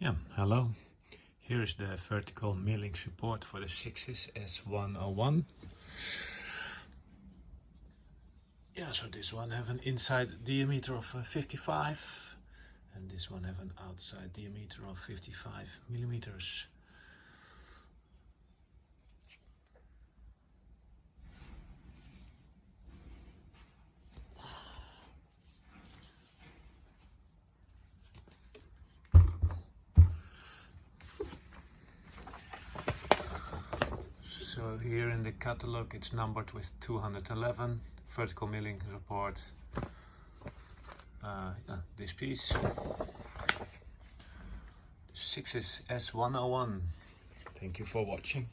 Yeah, hello. Here is the vertical milling support for the Sixis S101. Yeah, so this one have an inside diameter of 55 and this one have an outside diameter of 55 millimeters. So here in the catalog it's numbered with 211, vertical milling support. This piece, Sixis S101. Thank you for watching.